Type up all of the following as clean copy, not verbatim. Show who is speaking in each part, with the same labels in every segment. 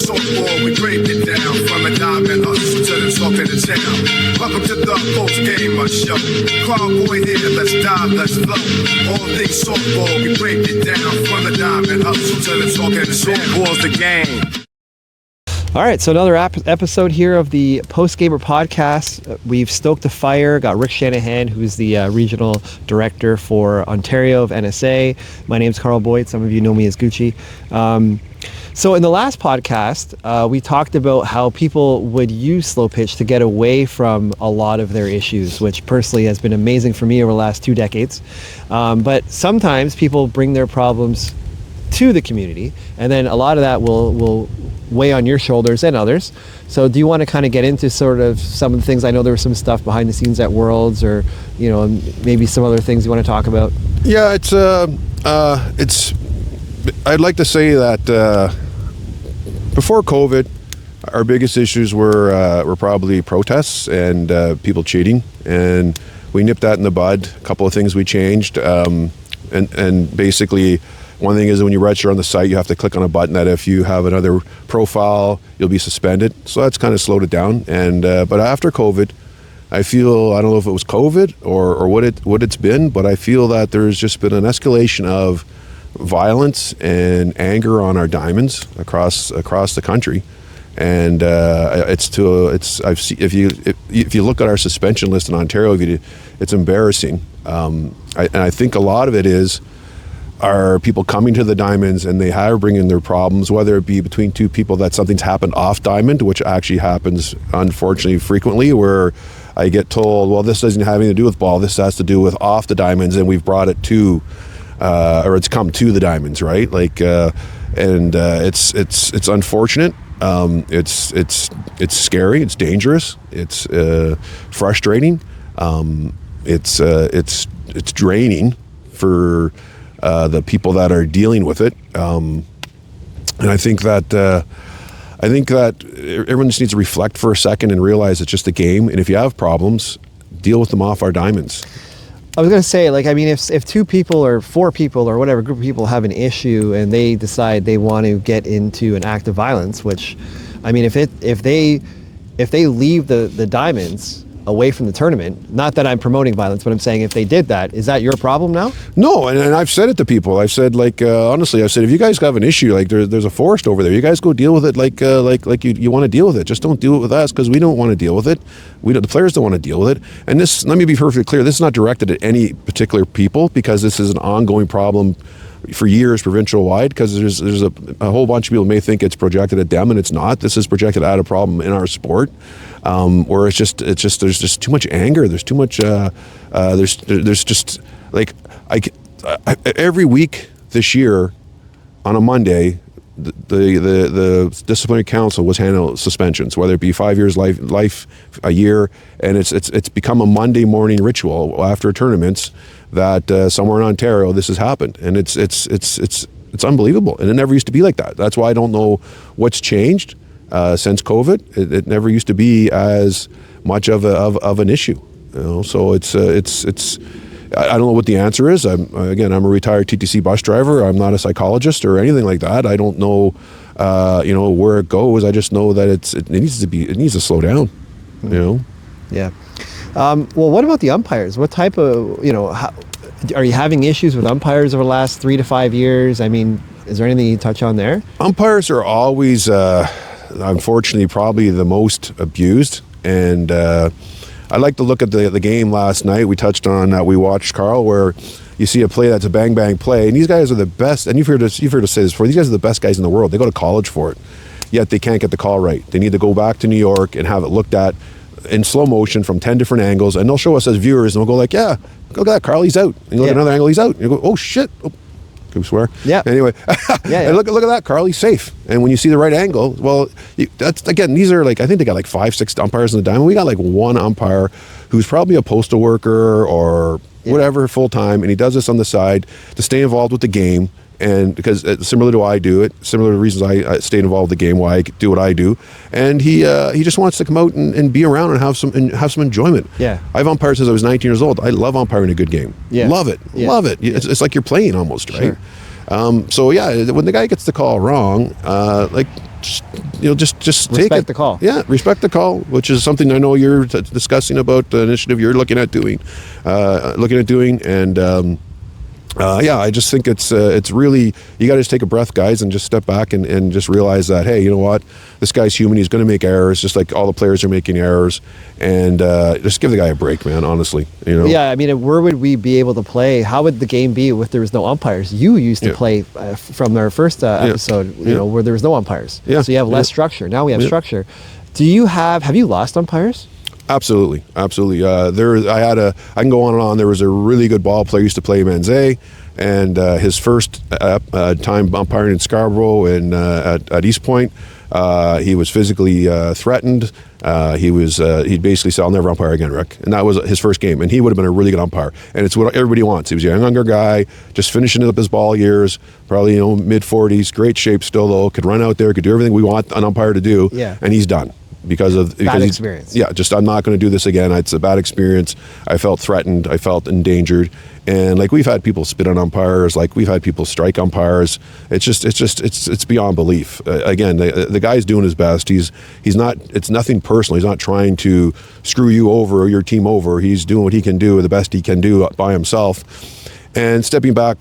Speaker 1: softball, we break it down from a diamond hustle to the talk in the town. Welcome to the post game show. Cowboy here, let's dive, let's flow. All things softball, we break it down from a diamond hustle to the talk in the town. Softball's the game.
Speaker 2: All right, so another episode here of the Post Gamer podcast. We've stoked the fire. Got Rick Shanahan, who's the regional director for Ontario of NSA. My name's Carl Boyd. Some of you know me as Gucci. So in the last podcast, we talked about how people would use slow pitch to get away from a lot of their issues, which personally has been amazing for me over the last 2 decades. But sometimes people bring their problems to the community, and then a lot of that will weigh on your shoulders and others. So do you want to kind of get into sort of some of the things? I know there was some stuff behind the scenes at Worlds, or maybe some other things you want to talk about.
Speaker 3: Yeah, it's I'd like to say that before COVID, our biggest issues were probably protests and people cheating, and we nipped that in the bud. A couple of things we changed, and basically, one thing is when you register on the site, you have to click on a button that if you have another profile, you'll be suspended. So that's kind of slowed it down. And but after COVID, I feel, I don't know if it was COVID or what it's been, but I feel that there's just been an escalation of violence and anger on our diamonds across the country. And if you look at our suspension list in Ontario, it's embarrassing. And I think a lot of it are people coming to the diamonds and they are bringing their problems, whether it be between two people that something's happened off diamond, which actually happens unfortunately frequently, where I get told, well, this doesn't have anything to do with ball, this has to do with off the diamonds, and we've brought it to or it's come to the diamonds, right? It's unfortunate. It's scary, it's dangerous, it's frustrating, it's draining for the people that are dealing with it, and I think that everyone just needs to reflect for a second and realize it's just a game. And if you have problems, deal with them off our diamonds.
Speaker 2: I was going to say, if 2 people or 4 people or whatever group of people have an issue and they decide they want to get into an act of violence, which, I mean, if they leave the diamonds away from the tournament, not that I'm promoting violence, but I'm saying if they did that, is that your problem now?
Speaker 3: No, and I've said it to people. I've said, honestly, I've said, if you guys have an issue, there's a forest over there, you guys go deal with it like you want to deal with it. Just don't deal it with us, because we don't want to deal with it. The players don't want to deal with it. And this, let me be perfectly clear, this is not directed at any particular people, because this is an ongoing problem for years, provincial wide, because there's a whole bunch of people may think it's projected at them, and it's not. This is projected at a problem in our sport, where it's just there's just too much anger. There's too much. There's just every week this year on a Monday, the disciplinary council was handling suspensions, whether it be 5 years, life, a year, and it's become a Monday morning ritual after tournaments that somewhere in Ontario this has happened, and it's unbelievable, and it never used to be like that. That's why I don't know what's changed since COVID. It never used to be as much of an issue, So it's I don't know what the answer is. I'm a retired TTC bus driver. I'm not a psychologist or anything like that. I don't know, where it goes. I just know that it needs to slow down,
Speaker 2: Yeah. Well, what about the umpires? What type of, are you having issues with umpires over the last 3 to 5 years? I mean, is there anything you touch on there? Umpires
Speaker 3: are always, unfortunately, probably the most abused. And I like to look at the game last night. We touched on that. We watched, Carl, where you see a play that's a bang bang play, and these guys are the best. And you've heard us say this before. These guys are the best guys in the world. They go to college for it, yet they can't get the call right. They need to go back to New York and have it looked at in slow motion from 10 different angles, and they'll show us as viewers, and we'll go like, yeah, look at that, Carl, he's out. And you look at another angle, he's out. And you go, oh shit. Oh, can we swear?
Speaker 2: Yeah.
Speaker 3: Anyway, and look at that, Carl, he's safe. And when you see the right angle, well, that's, again, these are I think they got 5-6 umpires in the diamond. We got one umpire who's probably a postal worker or whatever, full time, and he does this on the side to stay involved with the game. And because similar to I do it, similar to reasons I stay involved with the game, why I do what I do, and he just wants to come out and be around and have some enjoyment.
Speaker 2: Yeah,
Speaker 3: I've umpired since I was 19 years old. I love umpiring a good game.
Speaker 2: Yeah,
Speaker 3: love it. It's like you're playing almost, right?
Speaker 2: Sure.
Speaker 3: So yeah, when the guy gets the call wrong, just take
Speaker 2: Respect
Speaker 3: it.
Speaker 2: the call.
Speaker 3: Yeah, respect the call, which is something I know you're discussing about the initiative you're looking at doing, and. I just think it's really, you got to just take a breath, guys, and just step back and just realize that, hey, you know what, this guy's human. He's going to make errors, just like all the players are making errors, and just give the guy a break, man. Honestly, you know.
Speaker 2: Yeah, I mean, where would we be able to play? How would the game be if there was no umpires? You used to play from our first episode, you know, where there was no umpires.
Speaker 3: Yeah.
Speaker 2: So you have less structure. Now we have structure. Have you lost umpires?
Speaker 3: Absolutely. I can go on and on. There was a really good ball player, used to play men's A, and his first time umpiring in Scarborough and at East Point, he was physically threatened. He'd basically say, "I'll never umpire again, Rick." And that was his first game, and he would have been a really good umpire. And it's what everybody wants. He was a younger guy, just finishing up his ball years, probably mid-40s, great shape still though, could run out there, could do everything we want an umpire to do, and he's done. Because
Speaker 2: bad experience.
Speaker 3: Yeah, just I'm not going to do this again. It's a bad experience. I felt threatened. I felt endangered, and like we've had people spit on umpires. Like we've had people strike umpires. It's beyond belief. Again, the guy's doing his best. He's not. It's nothing personal. He's not trying to screw you over or your team over. He's doing what he can do, the best he can do by himself. And stepping back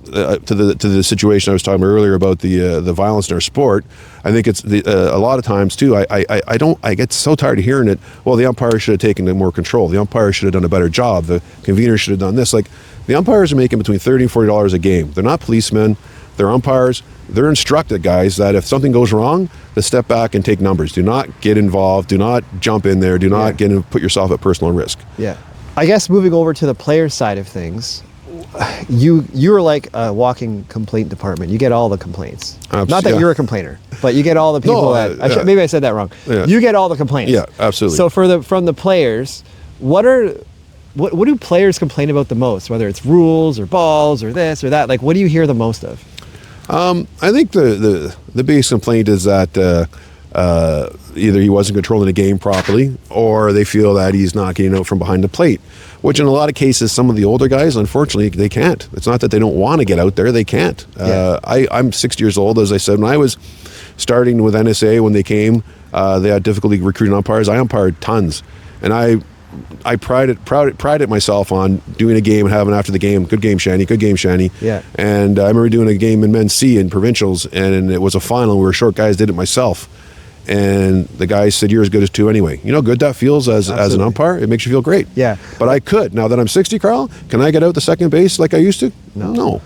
Speaker 3: to the situation I was talking about earlier about the violence in our sport, I think it's a lot of times too. I get so tired of hearing it. Well, the umpire should have taken more control. The umpire should have done a better job. The convener should have done this. Like the umpires are making between $30 and $40 a game. They're not policemen. They're umpires. They're instructed, guys, that if something goes wrong, to step back and take numbers. Do not get involved. Do not jump in there. Do not put yourself at personal risk.
Speaker 2: Yeah. I guess moving over to the player side of things. You're like a walking complaint department. You get all the complaints. Not that you're a complainer, but you get all the people maybe I said that wrong.
Speaker 3: Yeah.
Speaker 2: You get all the complaints.
Speaker 3: Yeah, absolutely.
Speaker 2: So from the players, what do players complain about the most? Whether it's rules or balls or this or that, like what do you hear the most of?
Speaker 3: I think the biggest complaint is that either he wasn't controlling the game properly, or they feel that he's not getting out from behind the plate. Which in a lot of cases, some of the older guys, unfortunately, they can't. It's not that they don't want to get out there, they can't. I'm 60 years old, as I said. When I was starting with NSA, when they came, they had difficulty recruiting umpires. I umpired tons. And I prided myself on doing a game and having after the game, good game, Shanny, good game, Shanny.
Speaker 2: Yeah. And
Speaker 3: I remember doing a game in men's C in provincials, and it was a final, and we were short guys, did it myself. And the guy said, "You're as good as two anyway." You know how good that feels as an umpire? It makes you feel great.
Speaker 2: Yeah.
Speaker 3: But I could. Now that I'm 60, Carl, can I get out the second base like I used to?
Speaker 2: No.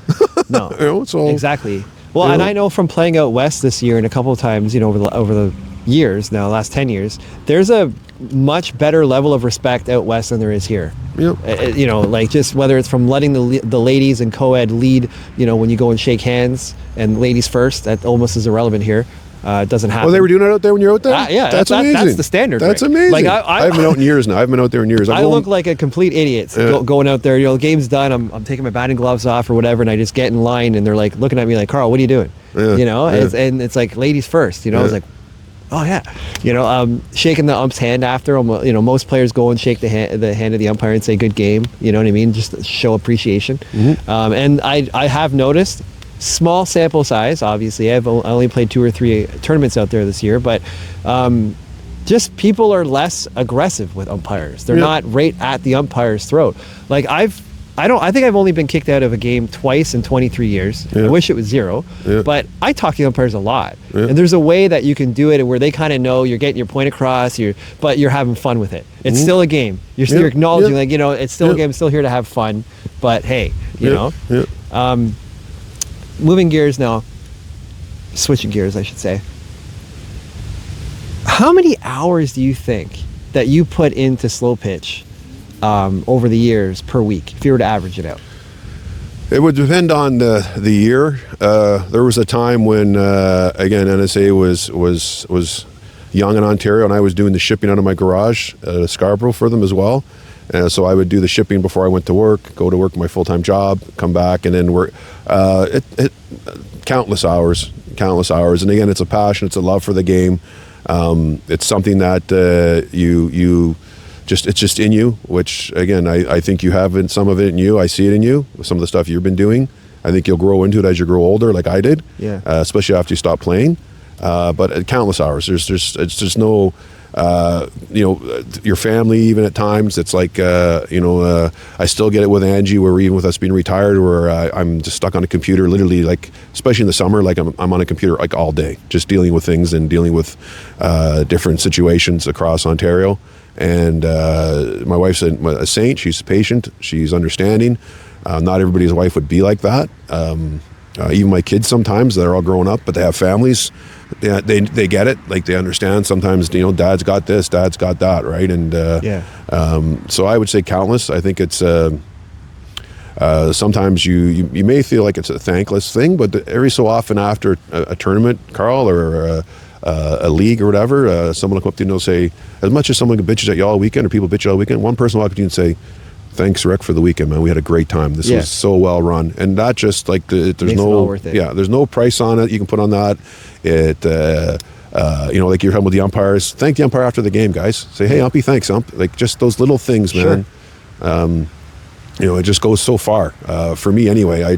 Speaker 3: No. You know, so,
Speaker 2: exactly. Well, and I know from playing out west this year and a couple of times, over the years now, last 10 years, there's a much better level of respect out west than there is here.
Speaker 3: Yep.
Speaker 2: Like just whether it's from letting the ladies and co-ed lead, when you go and shake hands and ladies first, that almost is irrelevant here. It doesn't happen.
Speaker 3: Oh, they were doing it out there when you're out there?
Speaker 2: Yeah,
Speaker 3: that's amazing.
Speaker 2: That's the standard.
Speaker 3: That's
Speaker 2: Rick.
Speaker 3: amazing.
Speaker 2: Like
Speaker 3: I haven't been out in years now. I haven't been out there in years.
Speaker 2: I look like a complete idiot going out there. The game's done. I'm taking my batting gloves off or whatever, and I just get in line, and they're like looking at me like, "Carl, what are you doing?" And it's like ladies first. I was like, oh yeah, shaking the ump's hand after. Most players go and shake the hand of the umpire and say good game. You know what I mean? Just to show appreciation.
Speaker 3: Mm-hmm.
Speaker 2: And I have noticed. Small sample size, obviously. I only played 2 or 3 tournaments out there this year, but just people are less aggressive with umpires. They're not right at the umpire's throat. Like I think I've only been kicked out of a game twice in 23 years. I wish it was 0, but I talk to the umpires a lot. And there's a way that you can do it where they kind of know you're getting your point across, but you're having fun with it. It's still a game. You're acknowledging it's still a game. I'm still here to have fun, but hey, you know. Moving gears now, switching gears, I should say. How many hours do you think that you put into slow pitch over the years per week, if you were to average it out?
Speaker 3: It would depend on the year. There was a time when, again, NSA was young in Ontario, and I was doing the shipping out of my garage at Scarborough for them as well. So I would do the shipping before I went to work, go to work my full-time job, come back, and then work. Countless hours. And again, it's a passion, it's a love for the game. It's something that it's just in you, which again, I think you have some of it in you. I see it in you, some of the stuff you've been doing. I think you'll grow into it as you grow older, like I did, especially after you stop playing. but countless hours. There's no, your family, even at times, it's like, I still get it with Angie, where even with us being retired, where I'm just stuck on a computer, literally, like, especially in the summer, like I'm on a computer like all day, just dealing with things and dealing with different situations across Ontario. And my wife's a saint. She's patient. She's understanding. Not everybody's wife would be like that. Even my kids sometimes, they're all grown up, but they have families. They get it. Like, they understand. Sometimes, dad's got this, dad's got that, right? And so I would say countless. I think it's sometimes you may feel like it's a thankless thing, but every so often after a tournament, Carl, or a league or whatever, someone will come up to you and they'll say, as much as someone bitches at you all weekend, or people bitch you all weekend, one person will walk up to you and say, "Thanks, Rick, for the weekend, man. We had a great time. This was so well run." And that just, like, there's
Speaker 2: Makes
Speaker 3: no,
Speaker 2: it all worth it.
Speaker 3: Yeah, there's no price on it you can put on that. It, like you're talking with the umpires. Thank the umpire after the game, guys. Say, "Hey, umpy, thanks, ump." Like, just those little things, man. It just goes so far. For me, anyway.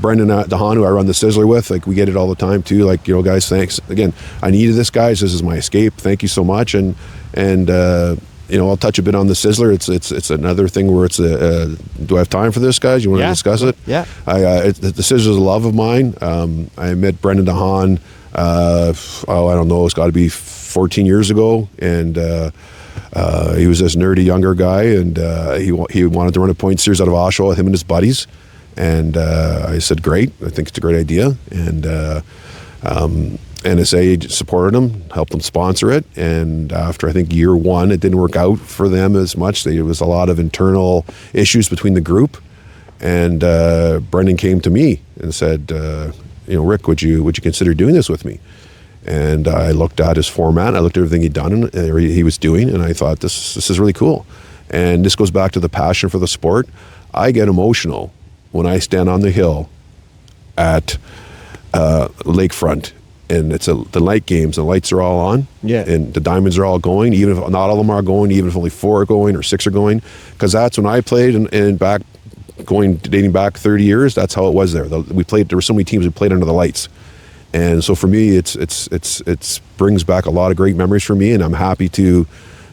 Speaker 3: Brendan DeHaan, who I run the Sizzler with, like, we get it all the time too. Like, guys, thanks again. I needed this, guys. This is my escape. Thank you so much. And I'll touch a bit on the Sizzler. It's another thing where it's do I have time for this, guys? You want to discuss it?
Speaker 2: Yeah.
Speaker 3: The Sizzler is a love of mine. I met Brendan DeHaan, I don't know, it's got to be 14 years ago. And he was this nerdy younger guy, and he wanted to run a point series out of Oshawa, him and his buddies. And I said, great, I think it's a great idea. And NSA supported them, helped them sponsor it. And after, I think, year one, it didn't work out for them as much. There was a lot of internal issues between the group. And Brendan came to me and said, Rick, would you consider doing this with me? And I looked at his format, I looked at everything he'd done, or he was doing, and I thought, this is really cool. And this goes back to the passion for the sport. I get emotional when I stand on the hill at Lakefront, and it's the night games, the lights are all on, and the diamonds are all going, even if not all of them are going, even if only 4 are going or 6 are going, because that's when I played, and dating back 30 years, that's how it was there. There were so many teams who played under the lights. And so for me, it's brings back a lot of great memories for me, and I'm happy to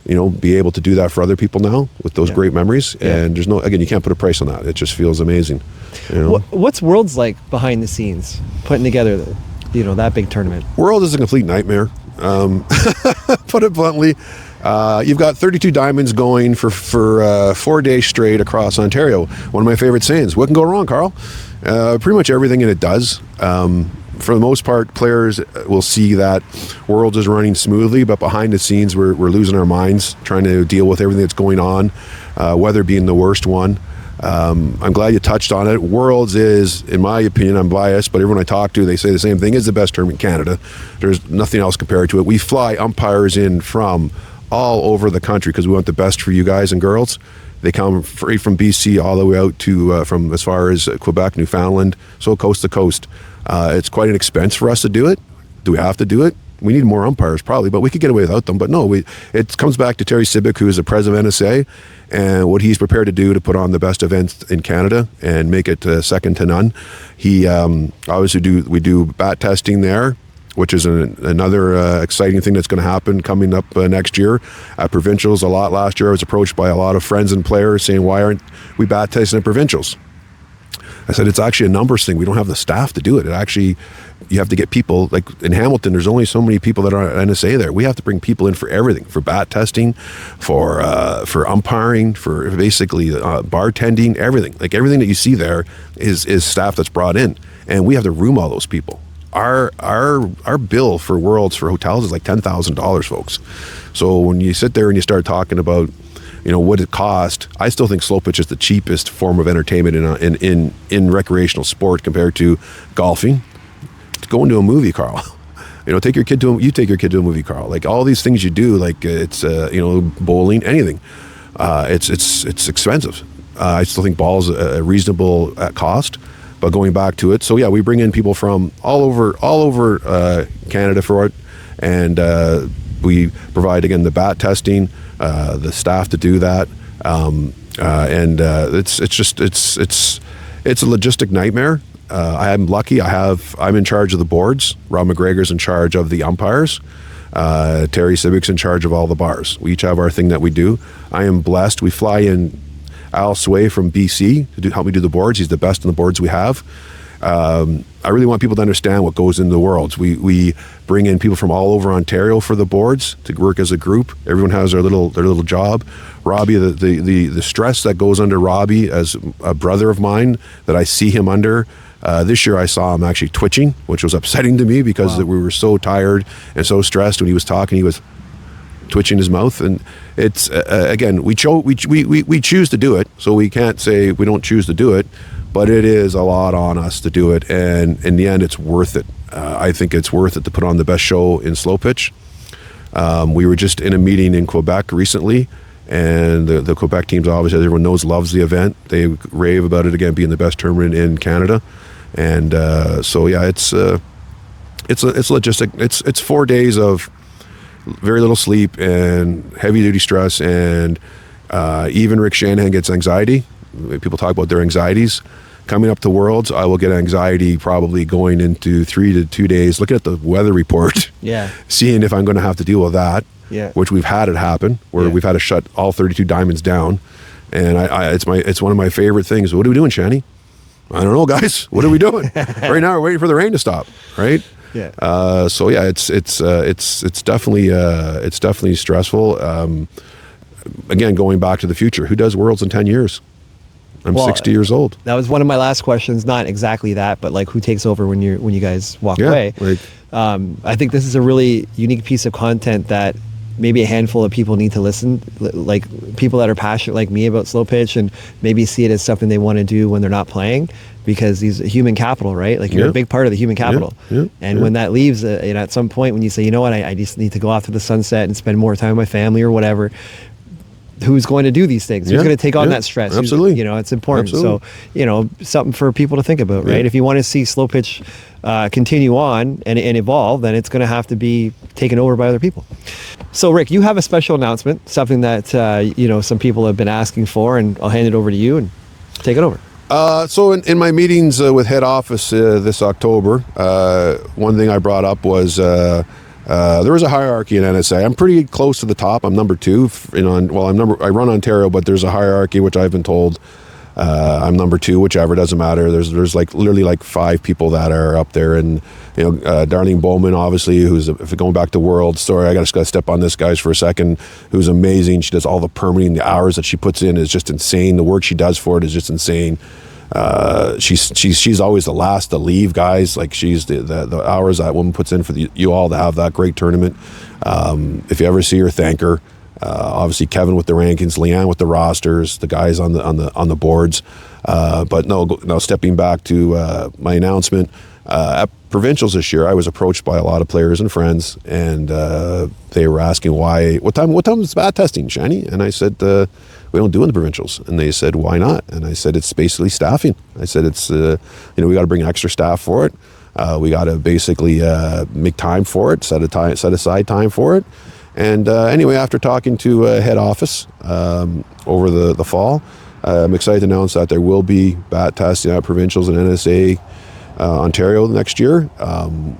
Speaker 3: be able to do that for other people now with those great memories. And there's you can't put a price on that. It just feels amazing.
Speaker 2: What's Worlds like behind the scenes, putting together that big tournament? World
Speaker 3: is a complete nightmare. Put it bluntly. You've got 32 diamonds going for 4 days straight across Ontario. One of my favorite sayings, what can go wrong, Carl? Pretty much everything in it does. For the most part, players will see that Worlds is running smoothly, but behind the scenes, we're losing our minds trying to deal with everything that's going on, weather being the worst one. I'm glad you touched on it. Worlds is, in my opinion, I'm biased, but everyone I talk to, they say the same thing, is the best tournament in Canada. There's nothing else compared to it. We fly umpires in from all over the country because we want the best for you guys and girls. They come free from BC all the way out to from as far as Quebec, Newfoundland, so coast to coast. It's quite an expense for us to do it. Do we have to do it? We need more umpires probably, but we could get away without them. But no, it comes back to Terry Sibic, who is the president of NSA, and what he's prepared to do to put on the best events in Canada and make it second to none. He obviously we do bat testing there, which is another exciting thing that's going to happen coming up next year. At Provincials, a lot last year, I was approached by a lot of friends and players saying, why aren't we bat testing at Provincials? I said, it's actually a numbers thing. We don't have the staff to do it. You have to get people, like in Hamilton, there's only so many people that are at NSA there. We have to bring people in for everything, for bat testing, for umpiring, for basically bartending, everything. Like everything that you see there is staff that's brought in. And we have to room all those people. Our bill for Worlds for hotels is like $10,000, folks. So when you sit there and you start talking about what it cost, I still think slo-pitch is the cheapest form of entertainment in recreational sport compared to golfing. Going to a movie, Carl. Take your kid to a movie, Carl. Like all these things you do, like it's bowling, anything. It's expensive. I still think ball is a reasonable cost. But going back to it, so yeah, we bring in people from all over Canada for it, and we provide again the bat testing, the staff to do that, and it's a logistic nightmare. I'm lucky. I'm in charge of the boards. Rob McGregor's in charge of the umpires. Terry Civic's in charge of all the bars. We each have our thing that we do. I am blessed. We fly in Al Sway from BC to help me do the boards. He's the best in the boards we have. I really want people to understand what goes into the worlds. We bring in people from all over Ontario for the boards to work as a group. Everyone has their little job. Robbie, the stress that goes under Robbie as a brother of mine that I see him under. This year I saw him actually twitching, which was upsetting to me because we were so tired and so stressed. When he was talking, he was twitching his mouth, and it's again we choose to do it, so we can't say we don't choose to do it. But it is a lot on us to do it, and in the end, it's worth it. I think it's worth it to put on the best show in slow-pitch. We were just in a meeting in Quebec recently, and the Quebec teams, obviously, as everyone knows, loves the event. They rave about it again being the best tournament in Canada, and so yeah, it's logistic. It's 4 days of very little sleep and heavy-duty stress, and even Rick Shanahan gets anxiety. People talk about their anxieties. Coming up to Worlds, I will get anxiety probably going into 3 to 2 days, looking at the weather report, seeing if I'm going to have to deal with that, which we've had it happen, where we've had to shut all 32 diamonds down. And it's one of my favorite things. What are we doing, Shani? I don't know, guys. What are we doing? Right now, we're waiting for the rain to stop, right? Yeah. So yeah, it's definitely stressful. Again, going back to the future, who does Worlds in 10 years? I'm 60 years old.
Speaker 2: That was one of my last questions. Not exactly that, but like who takes over when you guys walk away. Like, I think this is a really unique piece of content that maybe a handful of people need to listen, like people that are passionate like me about slow pitch and maybe see it as something they want to do when they're not playing, because these human capital, right? Like you're a big part of the human capital. And when that leaves, at some point when you say, you know what, I just need to go off to the sunset and spend more time with my family or whatever, who's going to do these things? Who's going to take on that stress?
Speaker 3: Absolutely.
Speaker 2: It's important.
Speaker 3: Absolutely.
Speaker 2: So, something for people to think about, right? If you want to see slow pitch continue on and evolve, then it's going to have to be taken over by other people. So, Rick, you have a special announcement, something that, some people have been asking for, and I'll hand it over to you and take it over.
Speaker 3: So in my meetings with head office this October, one thing I brought up was there was a hierarchy in NSA. I'm pretty close to the top. I'm number 2. I run Ontario, but there's a hierarchy which I've been told I'm number 2, whichever, doesn't matter. There's like literally like 5 people that are up there, and Darlene Bowman, obviously, who's if going back to World Story. I just got to step on this, guys, for a second. Who's amazing. She does all the permitting. The hours that she puts in is just insane. The work she does for it is just insane. She's always the last to leave, guys. Like she's the hours that woman puts in for you all to have that great tournament. If you ever see her, thank her. Obviously Kevin with the rankings, Leanne with the rosters, the guys on the boards. But no, stepping back to my announcement at provincials this year, I was approached by a lot of players and friends, and they were asking what time is bat testing, Shani? And I said, we don't do it in the provincials. And they said, why not? And I said, it's basically staffing. I said, it's we got to bring extra staff for it. We got to basically make time for it, set aside time for it. And anyway, after talking to head office over the fall, I'm excited to announce that there will be bat testing at provincials and NSA Ontario next year.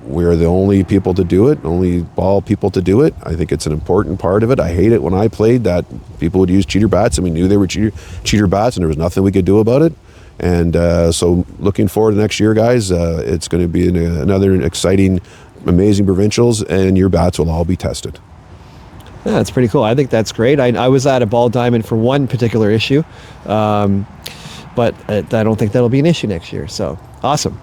Speaker 3: We're the only people to do it, only ball people to do it. I think it's an important part of it. I hate it when I played that people would use cheater bats, and we knew they were cheater bats, and there was nothing we could do about it. And so looking forward to next year, guys, it's going to be another exciting, amazing provincials, and your bats will all be tested.
Speaker 2: Yeah, that's pretty cool. I think that's great. I was at a ball diamond for one particular issue, but I don't think that'll be an issue next year. So awesome.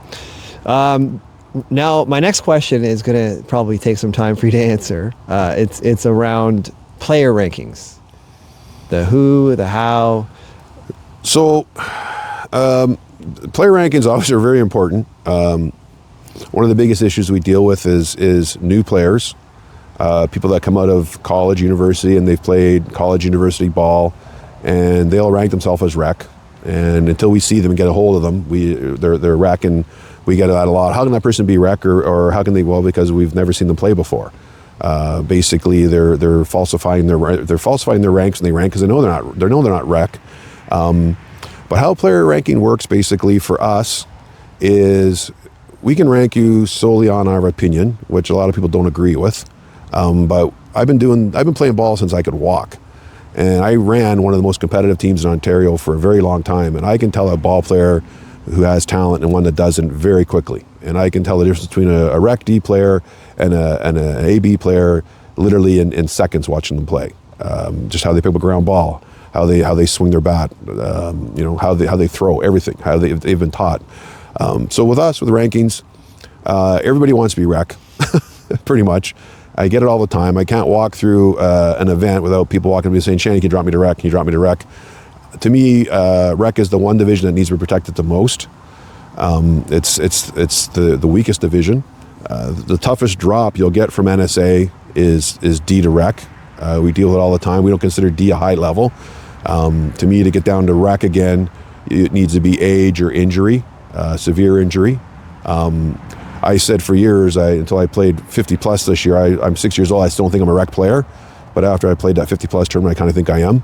Speaker 2: Now, my next question is going to probably take some time for you to answer. It's around player rankings, the who, the how.
Speaker 3: So, player rankings obviously are very important. One of the biggest issues we deal with is new players. People that come out of college, university, and they've played college, university ball, and they'll rank themselves as rec. And until we see them and get a hold of them, they're rec, and we get that a lot. How can that person be rec, or how can they? Well, because we've never seen them play before. Basically, they're falsifying their ranks, and they rank because they know they're not rec. But how player ranking works basically for us is we can rank you solely on our opinion, which a lot of people don't agree with. But I've been playing ball since I could walk. And I ran one of the most competitive teams in Ontario for a very long time. And I can tell a ball player who has talent and one that doesn't very quickly. And I can tell the difference between a Rec D player and an AB player literally in seconds watching them play. Just how they pick up a ground ball, how they swing their bat, how they throw, everything, how they've been taught. So with us, with rankings, everybody wants to be Rec, pretty much. I get it all the time. I can't walk through an event without people walking to me saying, "Shannon, can you drop me to Rec? Can you drop me to Rec?" To me, Rec is the one division that needs to be protected the most. It's the weakest division. The toughest drop you'll get from NSA is D to Rec. We deal with it all the time. We don't consider D a high level. To me, to get down to Rec again, it needs to be age or injury, severe injury. I said for years, until I played 50 plus this year, I'm 6 years old, I still don't think I'm a Rec player. But after I played that 50 plus tournament, I kind of think I am.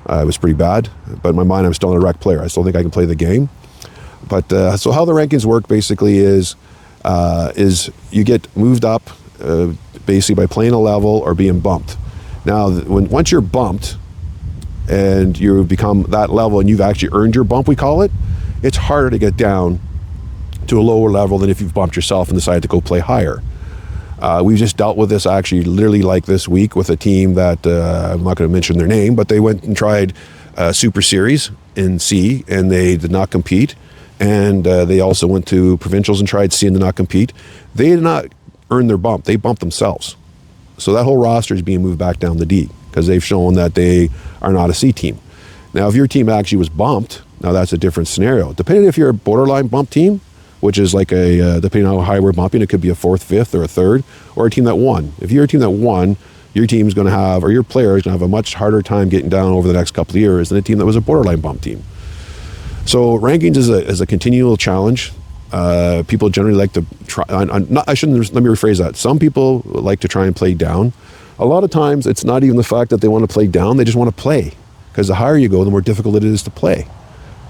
Speaker 3: It was pretty bad. But in my mind, I'm still a Rec player. I still think I can play the game. But so how the rankings work basically is you get moved up basically by playing a level or being bumped. Now, once you're bumped and you become that level and you've actually earned your bump, we call it, it's harder to get down to a lower level than if you've bumped yourself and decided to go play higher. We've just dealt with this actually literally like this week with a team that I'm not going to mention their name, but they went and tried Super Series in C and they did not compete. And they also went to provincials and tried C and did not compete. They did not earn their bump. They bumped themselves. So that whole roster is being moved back down to D because they've shown that they are not a C team. Now, if your team actually was bumped, now that's a different scenario. Depending if you're a borderline bump team, which is like depending on how high we're bumping, it could be a fourth, fifth, or a third, or a team that won. If you're a team that won, your team's going to have, or your player is going to have a much harder time getting down over the next couple of years than a team that was a borderline bump team. So rankings is a continual challenge. People generally like to try, let me rephrase that. Some people like to try and play down. A lot of times it's not even the fact that they want to play down, they just want to play. Because the higher you go, the more difficult it is to play.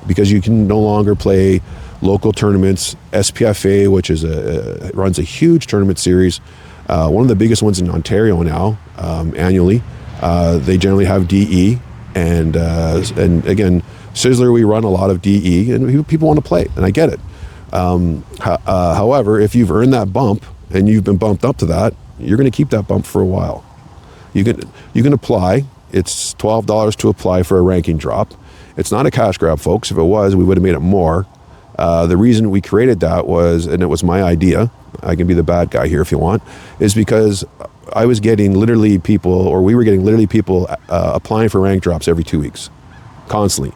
Speaker 3: Because you can no longer play local tournaments. SPFA, which is runs a huge tournament series, one of the biggest ones in Ontario now, annually. They generally have DE, and again, Sizzler, we run a lot of DE, and people want to play, and I get it. However, if you've earned that bump and you've been bumped up to that, you're going to keep that bump for a while. You can apply. It's $12 to apply for a ranking drop. It's not a cash grab, folks. If it was, we would have made it more. The reason we created that was, and it was my idea, I can be the bad guy here if you want, is because I was getting literally people, or we were getting literally people applying for rank drops every 2 weeks, constantly.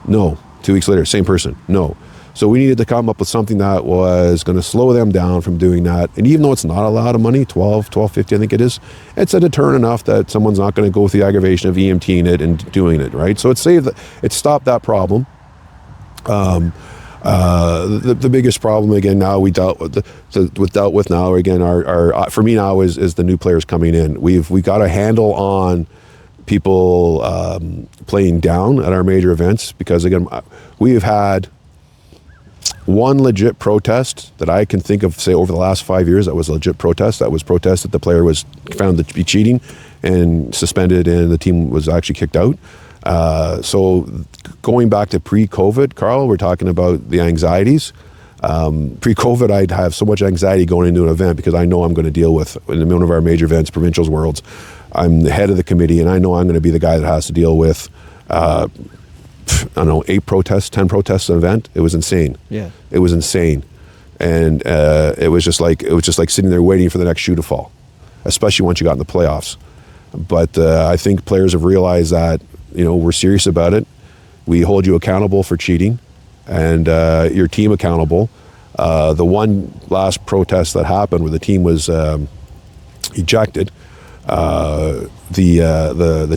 Speaker 3: No. 2 weeks later, same person. No. So we needed to come up with something that was going to slow them down from doing that. And even though it's not a lot of money, $12.50 I think it is, it's a deterrent enough that someone's not going to go through the aggravation of EMTing it and doing it, right? So it stopped that problem. The biggest problem again now we dealt with now again our for me now is the new players coming in. We've got a handle on people playing down at our major events because again we've had one legit protest that I can think of, say, over the last 5 years that was a legit protest. That was protest that the player was found to be cheating and suspended and the team was actually kicked out. So going back to pre-COVID, Carl, we're talking about the anxieties. Pre-COVID, I'd have so much anxiety going into an event because I know I'm going to deal with, in one of our major events, Provincials Worlds, I'm the head of the committee and I know I'm going to be the guy that has to deal with, 8 protests, 10 protests an event. It was insane.
Speaker 2: Yeah.
Speaker 3: It was insane. And it was just like sitting there waiting for the next shoe to fall, especially once you got in the playoffs. But I think players have realized that, we're serious about it. We hold you accountable for cheating and your team accountable. The one last protest that happened where the team was ejected, the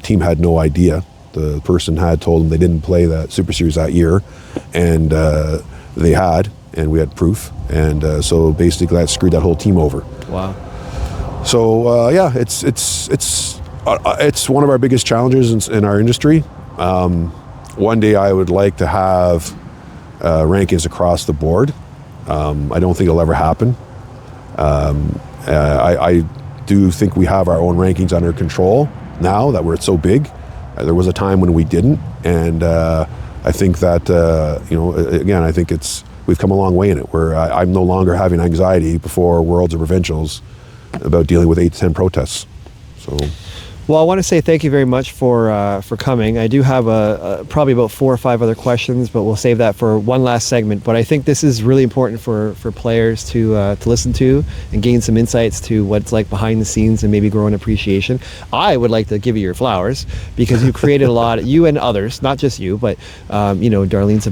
Speaker 3: team had no idea. The person had told them they didn't play that Super Series that year, and they had, and we had proof. And so basically that screwed that whole team over.
Speaker 2: Wow.
Speaker 3: So it's one of our biggest challenges in our industry. One day I would like to have rankings across the board. I don't think it'll ever happen. I do think we have our own rankings under control now that we're so big. There was a time when we didn't, and I think that again, I think we've come a long way in it. Where I'm no longer having anxiety before Worlds or Provincials about dealing with 8 to 10 protests. So.
Speaker 2: Well, I want to say thank you very much for coming. I do have probably about 4 or 5 other questions, but we'll save that for one last segment. But I think this is really important for players to listen to and gain some insights to what it's like behind the scenes and maybe grow an appreciation. I would like to give you your flowers because you created a lot. You and others, not just you, but Darlene's a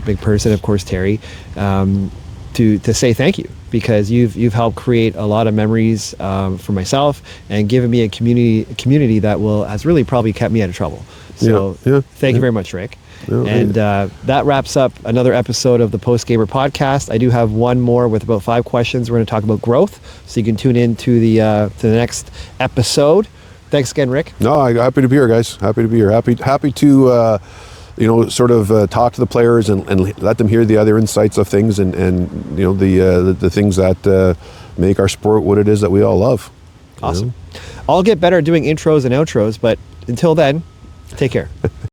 Speaker 2: big person, of course, Terry, to say thank you. Because you've helped create a lot of memories for myself and given me a community that has really probably kept me out of trouble. So thank you very much, Rick. And that wraps up another episode of the Post Gamer podcast. I do have one more with about 5 questions. We're going to talk about growth, so you can tune in to the next episode. Thanks again, Rick.
Speaker 3: No, I'm happy to be here, guys. Happy to be here. Happy to. Sort of talk to the players and let them hear the other insights of things and the things that make our sport what it is that we all love.
Speaker 2: Awesome. I'll get better at doing intros and outros, but until then, take care.